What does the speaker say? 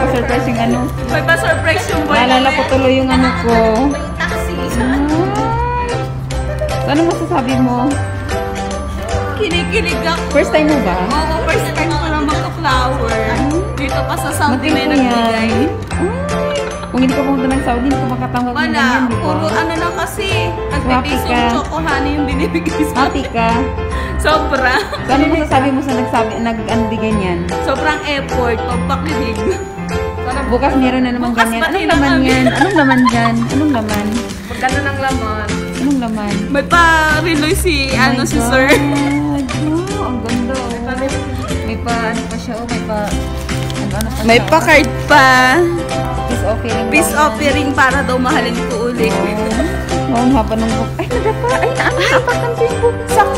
pa-surprise yung ano. May pa-surprise yung boy. Naalala ko tuloy yung ano ko. Taxi. Ano masasabi mo? Kinikilig ako. First time mo ba? Oo, first time ko lang magka-flower. Dito pa sa Saudi na nagbigay. Kung hindi ka pumunta ng Saudi, hindi ka makatanggal ng Wala, ganyan, di ba? puro ano lang kasi. Happy Nagpipisong ka. choco honey yung binibigay sa Happy ka. Sobra. So, ano masasabi mo sa nag-anbigay niyan? Sobrang effort, pagpakilig. Bukas meron na naman Bukas ganyan. pati Anong na laman kami. yan? Anong laman dyan? Anong laman? Magkano ng laman? Anong laman? May pa-reloy si, Oh my si God. sir. Oh, ang ganda. Oh. May pa, ano pa siya? Oh, may pa, ano pa May siya? pa-card pa. Peace offering. Peace daw yan. offering para daw mahalin ko ulit. Oh, ang haba ng book. Ay, nadapa. Ay, napakan ko yung book. Sakto